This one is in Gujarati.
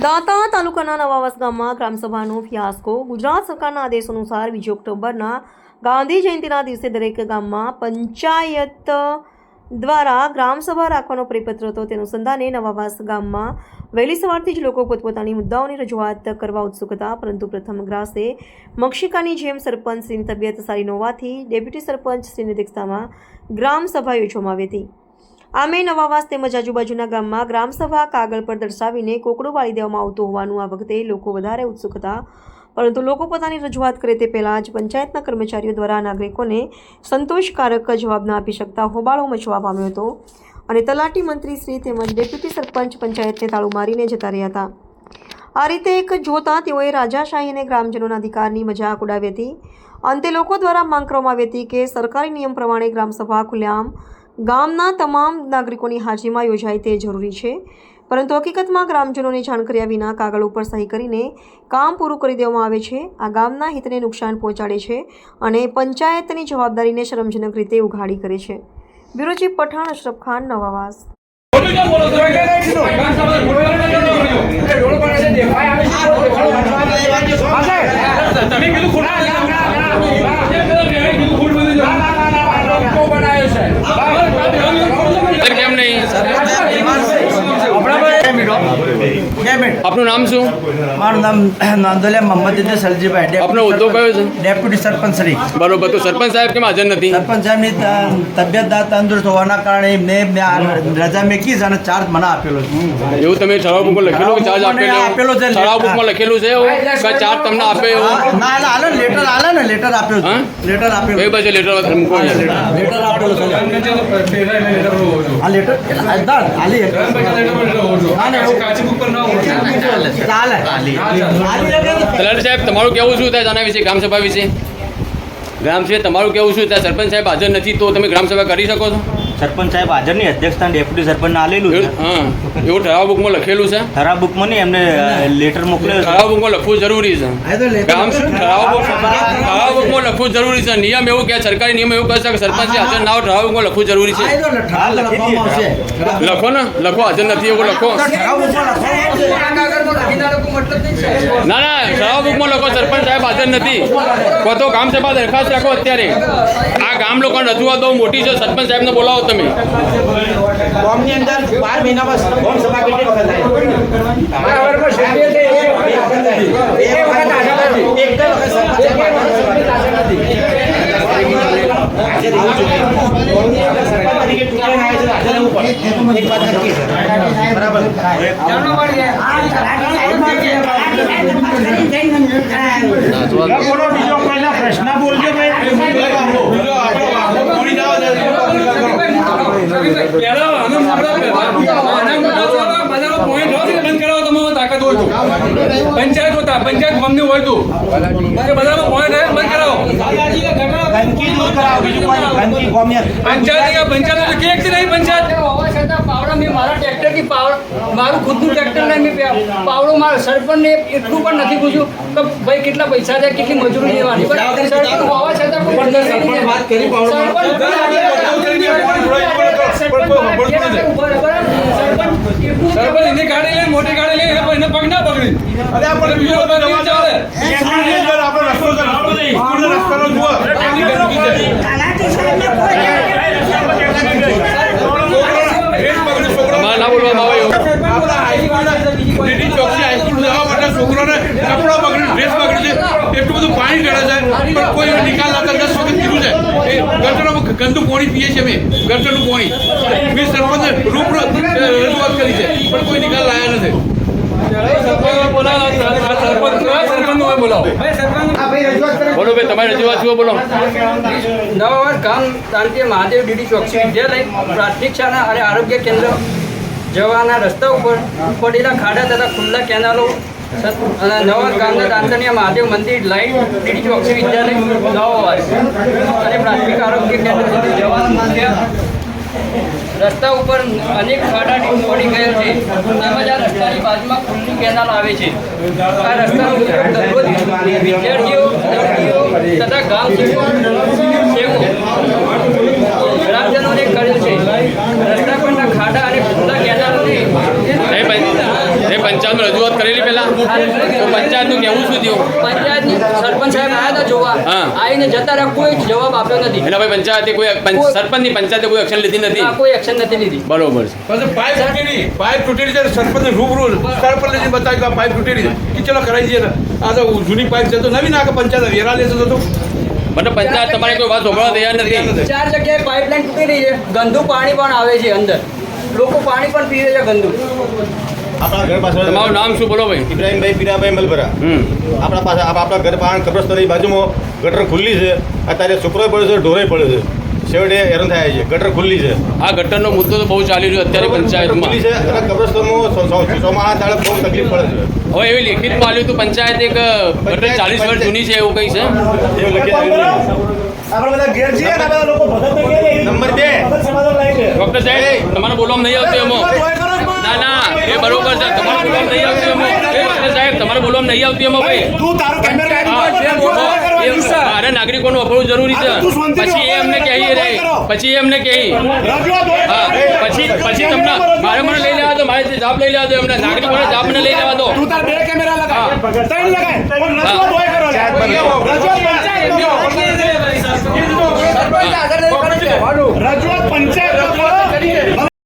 દાંતા તાલુકાના નવાવાસ ગામમાં ગ્રામસભાનો ફિયાસ્કો. ગુજરાત સરકારના આદેશ અનુસાર 2 ઓક્ટોબરના ગાંધી જયંતિના દિવસે દરેક ગામમાં પંચાયત દ્વારા ગ્રામસભા રાખવાનો પરિપત્ર હતો. તે અનુસંધાને નવાવાસ ગામમાં વહેલી સવારથી જ લોકો પોતપોતાની મુદ્દાઓની રજૂઆત કરવા ઉત્સુક હતા. પરંતુ પ્રથમ ગ્રાસે મક્ષિકાની જેમ સરપંચશ્રીની તબિયત સારી ન હોવાથી ડેપ્યુટી સરપંચશ્રીની અધ્યક્ષતામાં ગ્રામસભા યોજવામાં આવી હતી. આમે નવાવાસ તેમજ આજુબાજુના ગામમાં ગ્રામસભા કાગળ પર દર્શાવીને કોકડું વાળી દેવામાં આવતું હોવાનું આ વખતે લોકો વધારે ઉત્સુક હતા. પરંતુ લોકો પોતાની રજૂઆત કરે તે પહેલાં જ પંચાયતના કર્મચારીઓ દ્વારા નાગરિકોને સંતોષકારક જવાબ ન આપી શકતા હોબાળો મચવા પામ્યો હતો અને તલાટી મંત્રી શ્રી તેમજ ડેપ્યુટી સરપંચ પંચાયતને તાળું મારીને જતા રહ્યા હતા. આ રીતે એક જોતા તેઓએ રાજાશાહી અને ગ્રામજનોના અધિકારની મજાક ઉડાવી હતી. અંતે લોકો દ્વારા માંગ કરવામાં આવી હતી કે સરકારી નિયમ પ્રમાણે ગ્રામસભા ખુલ્લેઆમ ગામના તમામ નાગરિકોની હાજરીમાં યોજાય તે જરૂરી છે. પરંતુ હકીકતમાં ગ્રામજનોને જાણ કર્યા વિના કાગળ ઉપર સહી કરીને કામ પૂરું કરી દેવામાં આવે છે. આ ગામના હિતને નુકસાન પહોંચાડે છે અને પંચાયતની જવાબદારીને શરમજનક રીતે ઉઘાડી કરે છે. Bureau chief Pathan Ashraf Khan, Navavas. આપનું નામ શું? મારું નામ નાંદોલિયા મોહમ્મદ ઇદ્રીસ સરજીભાઈ. આપનો હોદ્દો કયો છે? ડેપ્યુટી સરપંચ શ્રી. બરોબર. તો સરપંચ સાહેબ કેમ હાજર નથી? સરપંચ સાહેબની તબિયત તંદુરસ્ત હોવાના કારણે મેં રજા મેકી છે અને ચાર્જ મને આપેલો છે. એવું તમે ઠરાવ બુકમાં લખેલું કે ચાર્જ આપેલો છે? ઠરાવ બુકમાં લખેલું છે એવું કે ચાર્જ તમને આપે એવું? ના હાલે લેટર હાલે ને લેટર આપ્યો છે. લેટર આપેલો. કઈ બાજુ લેટર મૂકો? લેટર આપેલો છે. આ લેટર હાલી તલાટી સાહેબ, તમારું કેવું શું થાય આના વિશે, ગ્રામસભા વિશે? તમારું કેવું શું થાય? સરપંચ સાહેબ હાજર નથી તો તમે ગ્રામસભા કરી શકો છો? સરપંચ સાહેબ હાજર નહીં, અધ્યક્ષસ્થાન ડેપ્યુટી સરપંચને આલેલું છે. હા, એવું ઠરાવ બુકમાં લખેલું છે? ઠરાવ બુકમાં નહીં, એમને લેટર મોકલ્યો. ઠરાવ બુકમાં લખવું જરૂરી છે. ઠરાવ બુકમાં લખવું જરૂરી છે. નિયમ એવું કે સરકારી નિયમ એવું કહે છે કે સરપંચ હાજર ના હોય ઠરાવ બુકમાં લખવું જરૂરી છે. લખો ને, લખો. હાજર નથી એવું લખો. ના ના, ઠરાવ બુકમાં લખો સરપંચ સાહેબ હાજર નથી. તો ગામ સભા દરખાસ્ત રાખો અત્યારે. આ ગામ લોકોને રજૂઆત બહુ મોટી છે. સરપંચ સાહેબને બોલાવો તમે. ગામની અંદર 12 મહિનામાં ગામ સભા કેટલી વખત થાય? પ્રશ્ન બોલજો પંચાયત હોતા, પંચાયત ગામની હોય તો બધામાં પોઈન્ટ હોય બંધ કરાવો. ગંદકી દૂર કરાવો. બીજું કોઈ ગંદકી ગામની પંચાયત કે એક નહીં પંચાયત પાવડા મેં મારા ટ્રેક્ટરથી મારું ખુદનું ટ્રેક્ટર લઈને મેં પાવડો મારા સરપંચને એટલું પણ નથી પૂછ્યું કે ભાઈ કેટલા પૈસા છે, કેટલી મજૂરી લેવાની. સરપંચ હોવા છતાં વાત કરી સરપંચ એની ગાડી લઈને મોટી ગાડી લઈને એને પગ ના પકડી. ના બોલવામાં આવે છોકરોને કપડો બગડી, ડ્રેસ બગડી છે, એટલું બધું પાણી ગળે છે પણ કોઈ નિકાલ લાવતા 10 વખત કીધું છે. એ ગટરનું ગંદુ પાણી પીએ છીએ અમે, ગટરનું પાણી. મેં સરપંચને રજૂઆત કરી છે પણ કોઈ નિકાલ લાયા નથી. બોલો ભાઈ, તમારી રજૂઆત શું? બોલો. નવાવાસ ગામ તાંત્રિક મહાદેવ ડીડી ચોકસી વિદ્યાલય પ્રાથમિક શાળા અને આરોગ્ય કેન્દ્ર જવાના રસ્તા ઉપર પડેલા ખાડા તથા ખુલ્લા કેનાલો અને નવા ગામના દાંતણીયા મહાદેવ મંદિર લાઇટ ડીડી ચોકસી વિદ્યાલય નવાવાસ અને પ્રાથમિક આરોગ્ય કેન્દ્ર સુધી જવાના માર્ગે રસ્તા ઉપર અનેક ખાડા પડી ગયેલ છે. તેમજ આ રસ્તાની બાજુમાં ખુલ્લી કેનાલ આવે છે. આ રસ્તાનો ઉપયોગ દરરોજ વિદ્યાર્થીઓ, દર્દીઓ તથા ગામ સેવકો ગ્રામજનોને કરેલ છે. રસ્તા પરના ખાડા અને ખુલ્લા કેનાલોને પંચાયતમાં રજૂઆત કરેલી પહેલા તો પંચાયતનું કહેવું શું થયું પંચાયતની સરપંચ સાહેબ આવ્યા હતા જોવા હા. આવીને જતા રહ્યા, કોઈ જવાબ આપ્યો નથી. એના ભાઈ પંચાયતે સરપંચની પંચાયતે કોઈ એક્શન લીધી નથી ના, કોઈ એક્શન નથી લીધી. બરોબર છે પછી પાઇપ તૂટેલી છે સરપંચને રૂબરૂ સરપંચને જઈને બતાવ્યું કે આ પાઇપ તૂટેલી છે કે ચલો કરાવી દઈએ આ તો જૂની પાઇપ છે તો નવી નાખે પંચાયત વેરા લેશે તો મતલબ પંચાયત તમારી કોઈ વાત સાંભળવા તૈયાર નથી 4 જગ્યાએ પાઇપલાઇન તૂટી રહી છે, ગંદુ પાણી પણ આવે છે અંદર, લોકો પાણી પણ પીવે છે ગંદુ. આપણા ઘર પાસે તમારું નામ શું બોલો ભાઈ ઇબ્રાહીમભાઈ પીરાભાઈ મલબરા. આપણા પાસે આપણા ઘર પાસે કબ્રસ્તાનની બાજુમાં ગટર ખુલ્લી છે. અત્યારે છોકરોય પડે છે, ઢોરે પડે છે. છેવટે હેરાન થાય છે. ગટર ખુલ્લી છે. આ ગટરનો મુદ્દો તો બહુ ચાલી રહ્યો અત્યારે પંચાયતમાં ખુલ્લી છે અને કબ્રસ્તાનમાં ચોમાસા દાડે બહુ તકલીફ પડે છે. હવે એવી લેખિતમાં આવ્યું હતું પંચાયત એક ગટર 40 વર્ષ જૂની છે એવું કંઈ છે એવું લખી નંબર 2 ડૉક્ટર સાહેબ તમારે બોલવામાં નહીં આવતું એમાં ના ના એ બરોબર છે તમારે બોલવામાં નહીં આવતું એમાં ડૉક્ટર સાહેબ તમારે બોલવામાં નહીં આવતું એમાં ભાઈ મારે નાગરિકોનું અપડવું જરૂરી છે પછી એ એમને કહીએ રે પછી એમને કહી હા પછી તમને મારે મને લઈ લેવા દો મારે જવાબ લઈ લેવા દો એમને નાગરિકોને જવાબ મને લઈ લેવા દો સરપંચ આગળ નહીં કરે છે. રજૂઆત પંચાયત